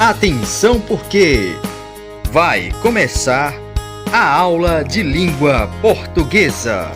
Atenção porque vai começar a aula de língua portuguesa.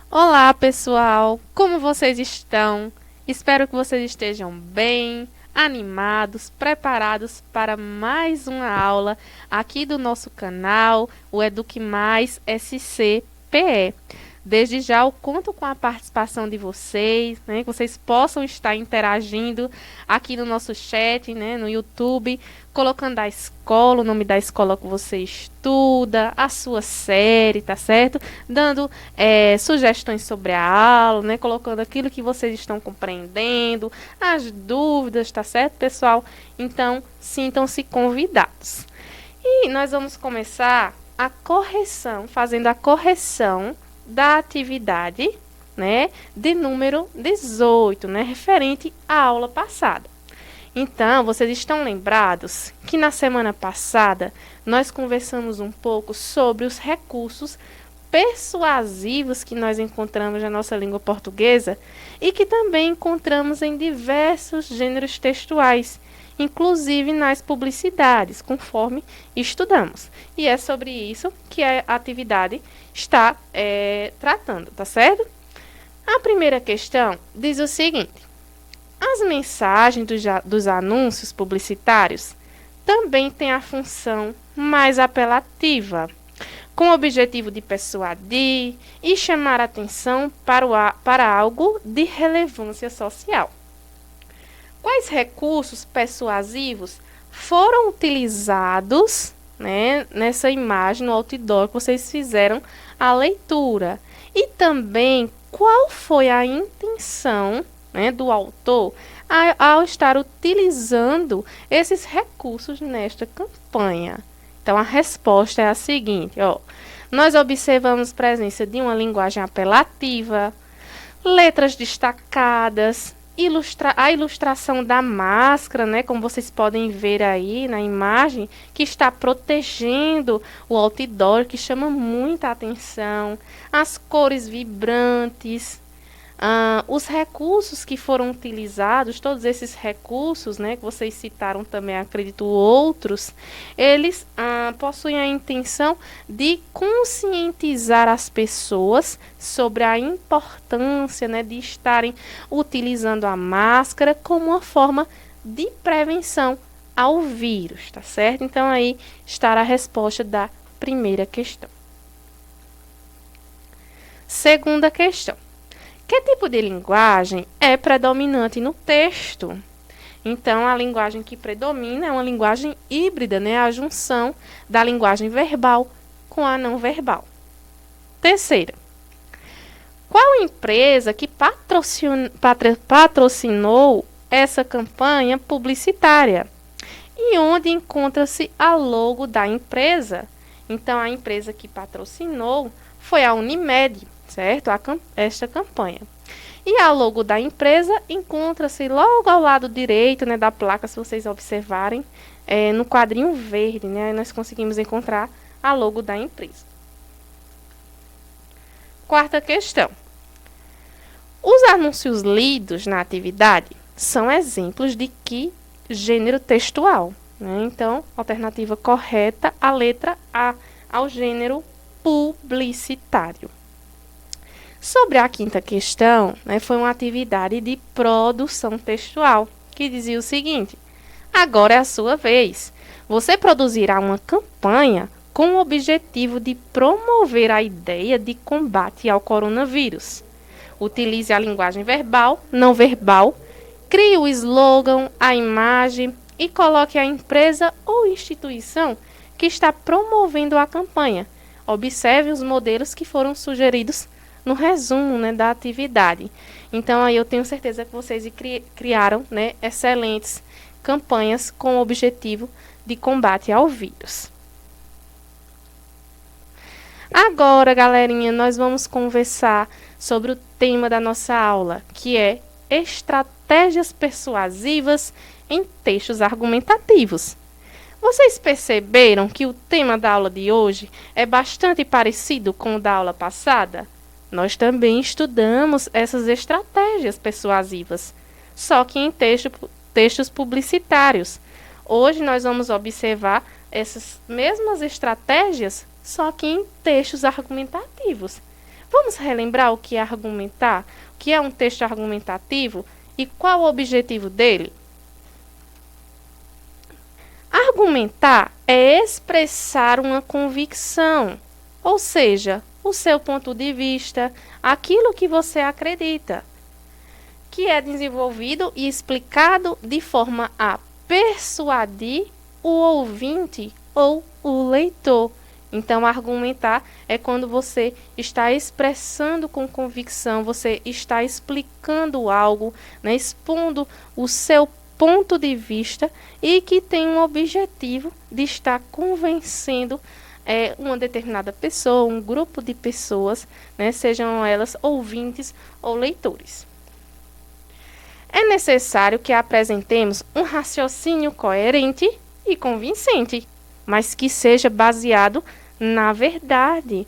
Olá, pessoal! Como vocês estão? Espero que vocês estejam bem, animados, preparados para mais uma aula aqui do nosso canal, o Eduque Mais SCPE. Desde já eu conto com a participação de vocês, né, que vocês possam estar interagindo aqui no nosso chat, né, no YouTube, colocando a escola, o nome da escola que você estuda, a sua série, tá certo? Dando sugestões sobre a aula, né, colocando aquilo que vocês estão compreendendo, as dúvidas, tá certo, pessoal? Então, sintam-se convidados. E nós vamos começar a correção, fazendo a correção da atividade, né, de número 18, né, referente à aula passada. Então, vocês estão lembrados que na semana passada nós conversamos um pouco sobre os recursos persuasivos que nós encontramos na nossa língua portuguesa e que também encontramos em diversos gêneros textuais, inclusive nas publicidades, conforme estudamos. E é sobre isso que a atividade está tratando, tá certo? A primeira questão diz o seguinte: as mensagens dos anúncios publicitários também têm a função mais apelativa, com o objetivo de persuadir e chamar a atenção para algo de relevância social. Quais recursos persuasivos foram utilizados, né, nessa imagem, no outdoor que vocês fizeram a leitura? E também qual foi a intenção, né, do autor ao estar utilizando esses recursos nesta campanha? Então, a resposta é a seguinte, ó. Nós observamos a presença de uma linguagem apelativa, letras destacadas, a ilustração da máscara, né, como vocês podem ver aí na imagem, que está protegendo o outdoor, que chama muita atenção, as cores vibrantes, os recursos que foram utilizados, todos esses recursos, né, que vocês citaram também, acredito, outros, eles possuem a intenção de conscientizar as pessoas sobre a importância, né, de estarem utilizando a máscara como uma forma de prevenção ao vírus, tá certo? Então, aí está a resposta da primeira questão. Segunda questão: que tipo de linguagem é predominante no texto? Então, a linguagem que predomina é uma linguagem híbrida, né? A junção da linguagem verbal com a não verbal. Terceira: qual empresa que patrocinou essa campanha publicitária? E onde encontra-se a logo da empresa? Então, a empresa que patrocinou foi a Unimed, certo? Esta campanha. E a logo da empresa encontra-se logo ao lado direito, né, da placa, se vocês observarem, no quadrinho verde, né, nós conseguimos encontrar a logo da empresa. Quarta questão: os anúncios lidos na atividade são exemplos de que gênero textual? Né? Então, alternativa correta, a letra A, ao gênero publicitário. Sobre a quinta questão, né, foi uma atividade de produção textual, que dizia o seguinte: agora é a sua vez. Você produzirá uma campanha com o objetivo de promover a ideia de combate ao coronavírus. Utilize a linguagem verbal, não verbal, crie o slogan, a imagem e coloque a empresa ou instituição que está promovendo a campanha. Observe os modelos que foram sugeridos no resumo, né, da atividade. Então, aí eu tenho certeza que vocês criaram, né, excelentes campanhas com o objetivo de combate ao vírus. Agora, galerinha, nós vamos conversar sobre o tema da nossa aula, que é estratégias persuasivas em textos argumentativos. Vocês perceberam que o tema da aula de hoje é bastante parecido com o da aula passada? Nós também estudamos essas estratégias persuasivas. só que em textos publicitários. Hoje nós vamos observar essas mesmas estratégias, só que em textos argumentativos. Vamos relembrar o que é argumentar? O que é um texto argumentativo e qual o objetivo dele? Argumentar é expressar uma convicção, ou seja, o seu ponto de vista, aquilo que você acredita, que é desenvolvido e explicado de forma a persuadir o ouvinte ou o leitor. Então, argumentar é quando você está expressando com convicção, você está explicando algo, né, expondo o seu ponto de vista e que tem um objetivo de estar convencendo uma determinada pessoa, um grupo de pessoas, né, sejam elas ouvintes ou leitores. É necessário que apresentemos um raciocínio coerente e convincente, mas que seja baseado na verdade.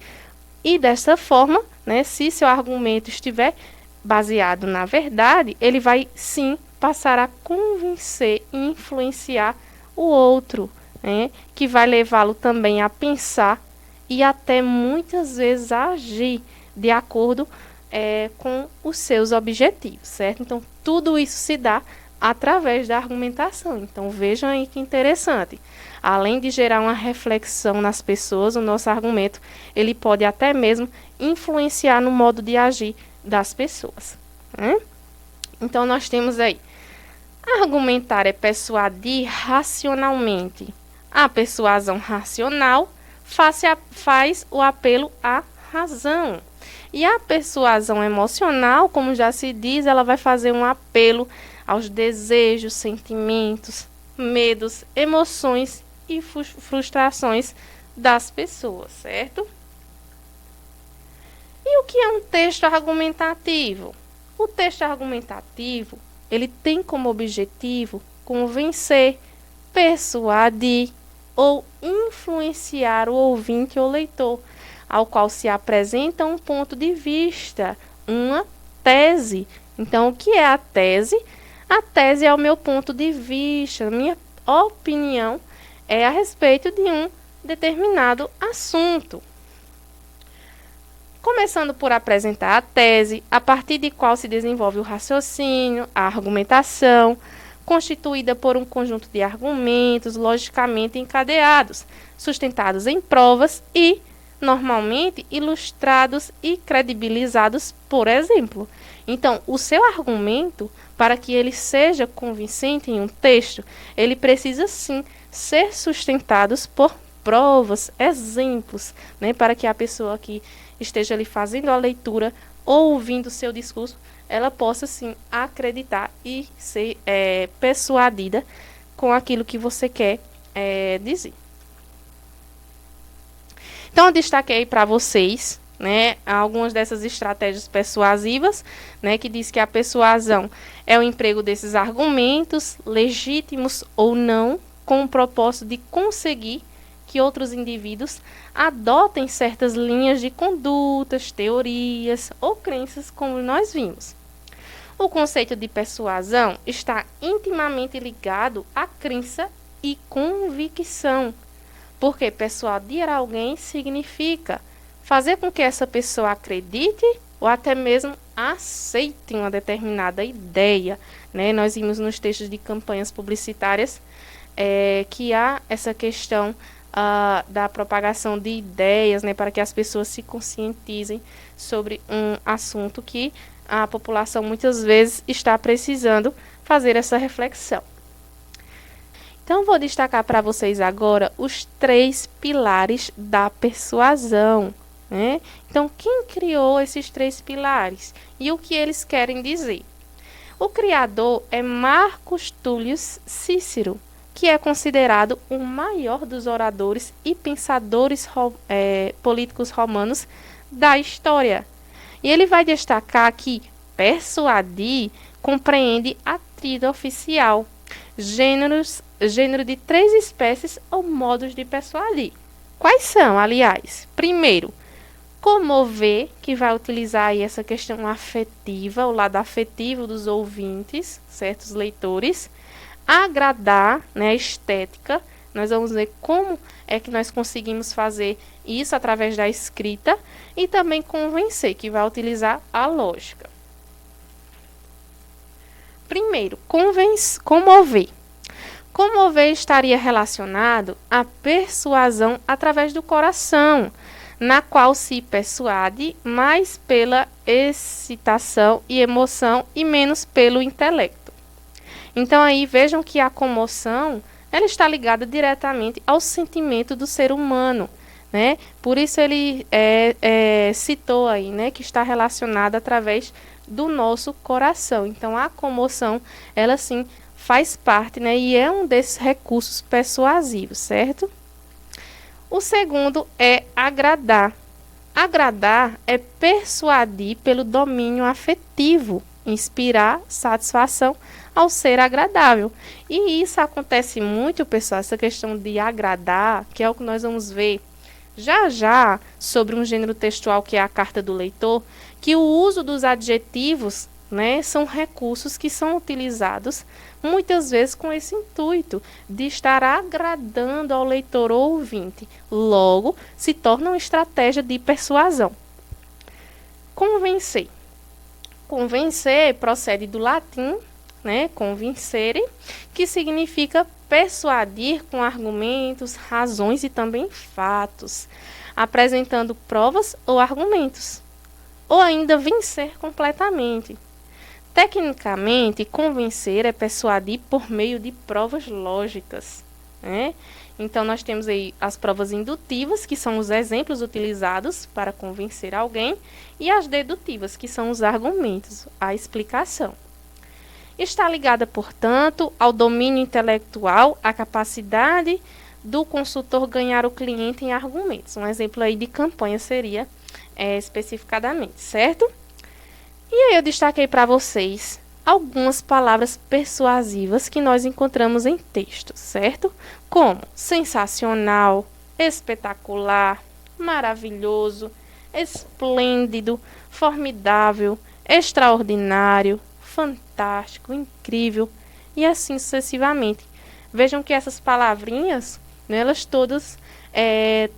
E dessa forma, né, se seu argumento estiver baseado na verdade, ele vai sim passar a convencer e influenciar o outro, né, que vai levá-lo também a pensar e até muitas vezes a agir de acordo com os seus objetivos, certo? Então, tudo isso se dá através da argumentação. Então, vejam aí que interessante. Além de gerar uma reflexão nas pessoas, o nosso argumento, ele pode até mesmo influenciar no modo de agir das pessoas, né? Então, nós temos aí, argumentar é persuadir racionalmente. A persuasão racional faz o apelo à razão. E a persuasão emocional, como já se diz, ela vai fazer um apelo aos desejos, sentimentos, medos, emoções e frustrações das pessoas, certo? E o que é um texto argumentativo? O texto argumentativo, ele tem como objetivo convencer, persuadir ou influenciar o ouvinte ou leitor, ao qual se apresenta um ponto de vista, uma tese. Então, o que é a tese? A tese é o meu ponto de vista, minha opinião é a respeito de um determinado assunto. Começando por apresentar a tese, a partir de qual se desenvolve o raciocínio, a argumentação, constituída por um conjunto de argumentos logicamente encadeados, sustentados em provas e, normalmente, ilustrados e credibilizados por exemplo. Então, o seu argumento, para que ele seja convincente em um texto, ele precisa sim ser sustentado por provas, exemplos, né, para que a pessoa que esteja ali fazendo a leitura ou ouvindo o seu discurso, ela possa sim acreditar e ser persuadida com aquilo que você quer dizer. Então, eu destaquei para vocês, né, algumas dessas estratégias persuasivas, né, que diz que a persuasão é o emprego desses argumentos, legítimos ou não, com o propósito de conseguir que outros indivíduos adotem certas linhas de condutas, teorias ou crenças, como nós vimos. O conceito de persuasão está intimamente ligado à crença e convicção, porque persuadir alguém significa fazer com que essa pessoa acredite ou até mesmo aceite uma determinada ideia, né? Nós vimos nos textos de campanhas publicitárias que há essa questão da propagação de ideias, né, para que as pessoas se conscientizem sobre um assunto que a população muitas vezes está precisando fazer essa reflexão. Então, vou destacar para vocês agora os 3 pilares da persuasão, né? Então, quem criou esses 3 pilares e o que eles querem dizer? O criador é Marcus Tullius Cícero, que é considerado o maior dos oradores e pensadores políticos romanos da história. E ele vai destacar que persuadir compreende a tríade oficial, gênero de 3 espécies ou modos de persuadir. Quais são, aliás? Primeiro, Comover, que vai utilizar aí essa questão afetiva, o lado afetivo dos ouvintes, certos leitores. Agradar, né, a estética. Nós vamos ver como é que nós conseguimos fazer isso através da escrita. E também convencer, que vai utilizar a lógica. Primeiro, comover. Comover estaria relacionado à persuasão através do coração, na qual se persuade mais pela excitação e emoção e menos pelo intelecto. Então aí vejam que a comoção ela está ligada diretamente ao sentimento do ser humano, né? Por isso ele citou aí, né, que está relacionada através do nosso coração. Então a comoção ela sim faz parte, né, e é um desses recursos persuasivos, certo? O segundo é agradar. Agradar é persuadir pelo domínio afetivo, inspirar satisfação ao ser agradável. E isso acontece muito, pessoal, essa questão de agradar, que é o que nós vamos ver já já sobre um gênero textual que é a carta do leitor, que o uso dos adjetivos, né, são recursos que são utilizados muitas vezes com esse intuito de estar agradando ao leitor ou ouvinte. Logo, se torna uma estratégia de persuasão. Convencer. Convencer procede do latim, né, convincere, que significa persuadir com argumentos, razões e também fatos, apresentando provas ou argumentos, ou ainda vencer completamente. Tecnicamente, convencer é persuadir por meio de provas lógicas, né? Então, nós temos aí as provas indutivas, que são os exemplos utilizados para convencer alguém, e as dedutivas, que são os argumentos, a explicação. Está ligada, portanto, ao domínio intelectual, à capacidade do consultor ganhar o cliente em argumentos. Um exemplo aí de campanha seria especificadamente, certo? E aí eu destaquei para vocês algumas palavras persuasivas que nós encontramos em textos, certo? Como sensacional, espetacular, maravilhoso, esplêndido, formidável, extraordinário, fantástico, incrível e assim sucessivamente. Vejam que essas palavrinhas, né, elas todas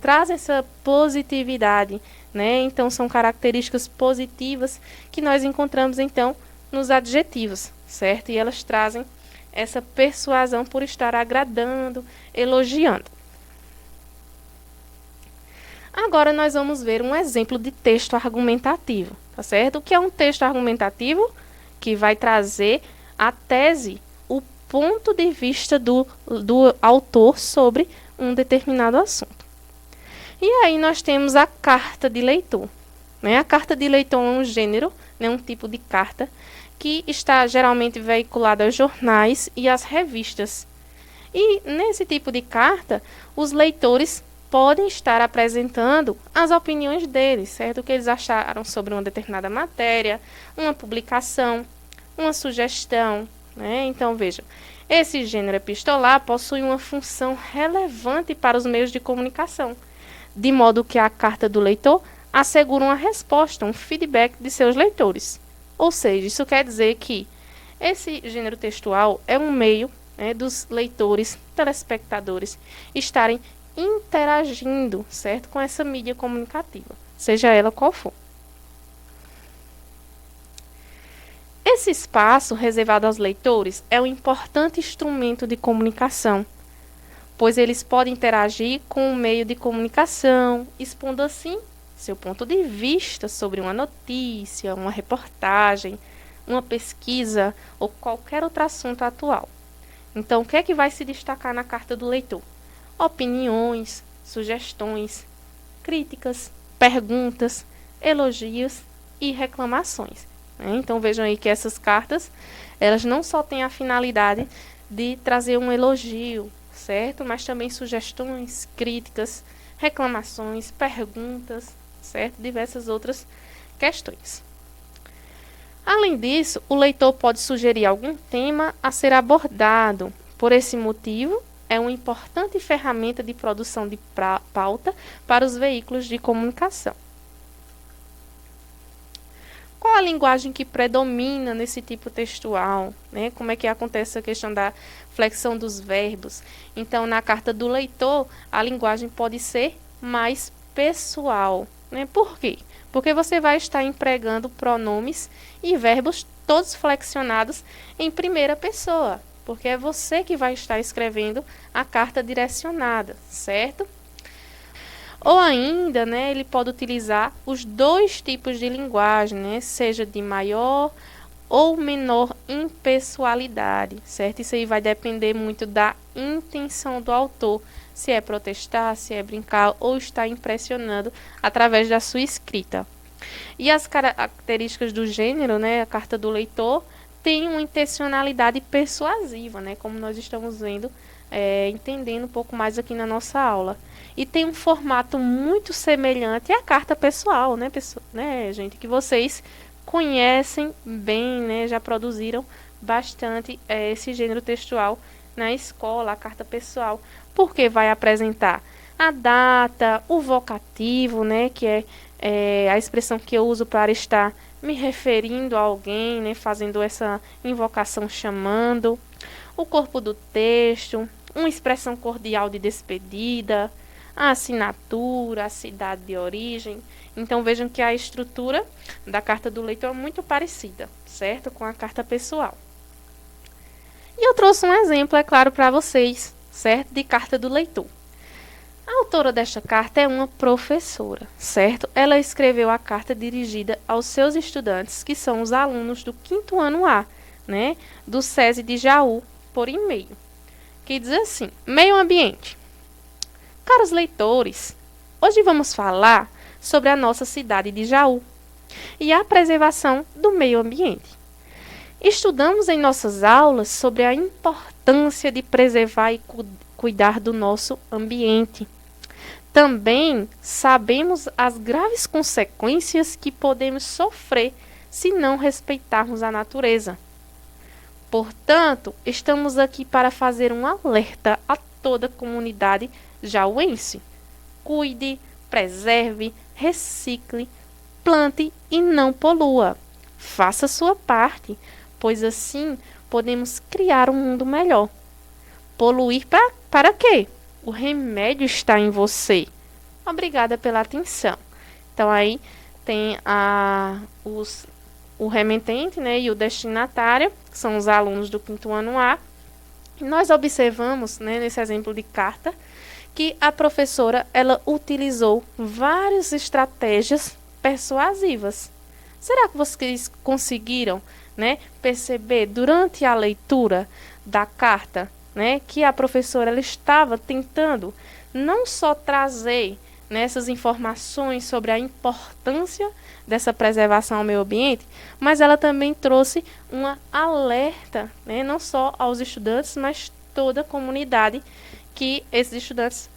trazem essa positividade, né? Então são características positivas que nós encontramos então nos adjetivos, certo? E elas trazem essa persuasão por estar agradando, elogiando. Agora nós vamos ver um exemplo de texto argumentativo, tá certo? O que é um texto argumentativo? Que vai trazer a tese, o ponto de vista do autor sobre um determinado assunto. E aí nós temos a carta de leitor, né? A carta de leitor é um gênero, né, um tipo de carta que está geralmente veiculada aos jornais e às revistas. E nesse tipo de carta, os leitores podem estar apresentando as opiniões deles, certo? O que eles acharam sobre uma determinada matéria, uma publicação, uma sugestão, né? Então, vejam, esse gênero epistolar possui uma função relevante para os meios de comunicação, de modo que a carta do leitor assegura uma resposta, um feedback de seus leitores. Ou seja, isso quer dizer que esse gênero textual é um meio, né, dos leitores, telespectadores, estarem interagindo, certo, com essa mídia comunicativa, seja ela qual for. Esse espaço reservado aos leitores é um importante instrumento de comunicação, pois eles podem interagir com o meio de comunicação, expondo assim seu ponto de vista sobre uma notícia, uma reportagem, uma pesquisa ou qualquer outro assunto atual. Então, o que é que vai se destacar na carta do leitor? Opiniões, sugestões, críticas, perguntas, elogios e reclamações. Então, vejam aí que essas cartas, elas não só têm a finalidade de trazer um elogio, certo? Mas também sugestões, críticas, reclamações, perguntas, certo? Diversas outras questões. Além disso, o leitor pode sugerir algum tema a ser abordado. Por esse motivo, é uma importante ferramenta de produção de pauta para os veículos de comunicação. Qual a linguagem que predomina nesse tipo textual, né? Como é que acontece a questão da flexão dos verbos? Então, na carta do leitor, a linguagem pode ser mais pessoal, né? Por quê? Porque você vai estar empregando pronomes e verbos todos flexionados em primeira pessoa, porque é você que vai estar escrevendo a carta direcionada, certo? Ou ainda, né, ele pode utilizar os dois tipos de linguagem, né, seja de maior ou menor impessoalidade, certo? Isso aí vai depender muito da intenção do autor, se é protestar, se é brincar ou estar impressionando através da sua escrita. E as características do gênero, né, a carta do leitor, tem uma intencionalidade persuasiva, né, como nós estamos vendo, entendendo um pouco mais aqui na nossa aula. E tem um formato muito semelhante à carta pessoal, né, gente, que vocês conhecem bem, né, já produziram bastante esse gênero textual na escola, a carta pessoal, porque vai apresentar a data, o vocativo, né, que é a expressão que eu uso para estar me referindo a alguém, né, fazendo essa invocação chamando, o corpo do texto, uma expressão cordial de despedida, a assinatura, a cidade de origem. Então vejam que a estrutura da carta do leitor é muito parecida, certo? Com a carta pessoal. E eu trouxe um exemplo, é claro, para vocês, certo? De carta do leitor. A autora desta carta é uma professora, certo? Ela escreveu a carta dirigida aos seus estudantes, que são os alunos do 5º ano A, né? Do SESI de Jaú, por e-mail. Que diz assim: meio ambiente. Caros leitores, hoje vamos falar sobre a nossa cidade de Jaú e a preservação do meio ambiente. Estudamos em nossas aulas sobre a importância de preservar e cuidar do nosso ambiente. Também sabemos as graves consequências que podemos sofrer se não respeitarmos a natureza. Portanto, estamos aqui para fazer um alerta a toda a comunidade jauense. Cuide, preserve, recicle, plante e não polua. Faça sua parte, pois assim podemos criar um mundo melhor. Poluir para quê? O remédio está em você. Obrigada pela atenção. Então, aí tem o remetente, né, e o destinatário, que são os alunos do 5º ano A. E nós observamos, né, nesse exemplo de carta, que a professora ela utilizou várias estratégias persuasivas. Será que vocês conseguiram, né, perceber durante a leitura da carta, né, que a professora ela estava tentando não só trazer, né, essas informações sobre a importância dessa preservação ao meio ambiente, mas ela também trouxe uma alerta, né, não só aos estudantes, mas toda a comunidade que esses estudantes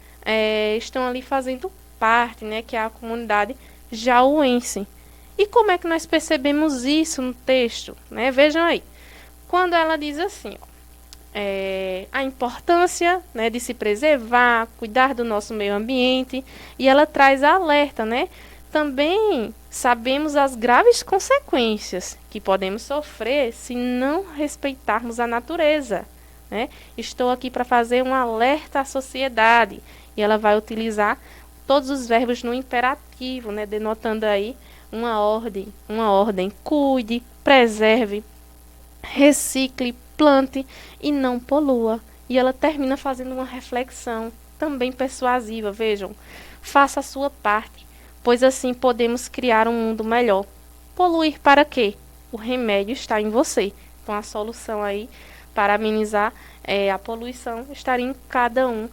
estão ali fazendo parte, né, que é a comunidade jauense. E como é que nós percebemos isso no texto? Né? Vejam aí, quando ela diz assim, ó, a importância, né, de se preservar, cuidar do nosso meio ambiente, e ela traz alerta, né? Também sabemos as graves consequências que podemos sofrer se não respeitarmos a natureza, né? Estou aqui para fazer um alerta à sociedade, e ela vai utilizar todos os verbos no imperativo, né, denotando aí uma ordem, cuide, preserve, recicle, plante e não polua. E ela termina fazendo uma reflexão também persuasiva, vejam, faça a sua parte, pois assim podemos criar um mundo melhor. Poluir para quê? O remédio está em você. Então a solução aí para amenizar a poluição estaria em cada um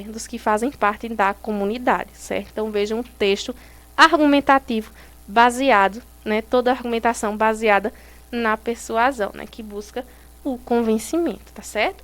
dos que fazem parte da comunidade, certo? Então vejam um texto argumentativo baseado, né, toda a argumentação baseada na persuasão, né, que busca o convencimento, tá certo?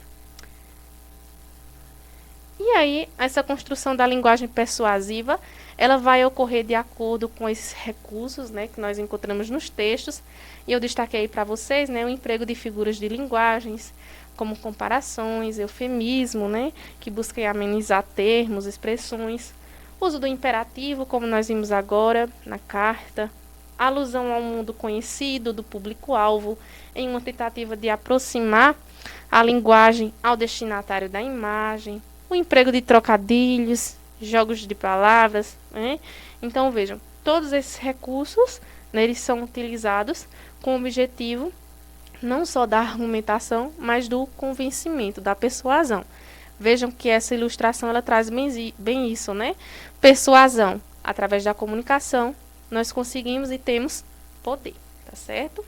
E aí, essa construção da linguagem persuasiva, ela vai ocorrer de acordo com esses recursos, né, que nós encontramos nos textos, e eu destaquei para vocês, né, o emprego de figuras de linguagens, como comparações, eufemismo, né, que busquem amenizar termos, expressões, uso do imperativo, como nós vimos agora na carta, alusão ao mundo conhecido do público-alvo, em uma tentativa de aproximar a linguagem ao destinatário da imagem, o emprego de trocadilhos, jogos de palavras, né? Então, vejam, todos esses recursos, né, eles são utilizados com o objetivo não só da argumentação, mas do convencimento, da persuasão. Vejam que essa ilustração ela traz bem isso, né? Persuasão. Através da comunicação, nós conseguimos e temos poder, tá certo?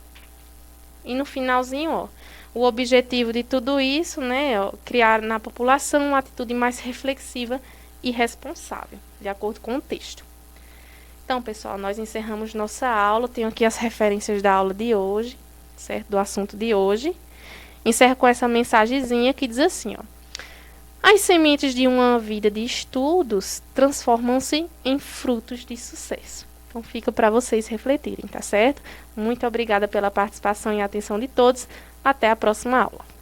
E no finalzinho, ó, o objetivo de tudo isso, né, ó, criar na população uma atitude mais reflexiva e responsável, de acordo com o texto. Então, pessoal, nós encerramos nossa aula. Tenho aqui as referências da aula de hoje, certo? Do assunto de hoje. Encerro com essa mensagenzinha que diz assim, ó: as sementes de uma vida de estudos transformam-se em frutos de sucesso. Então, fica para vocês refletirem, tá certo? Muito obrigada pela participação e atenção de todos. Até a próxima aula.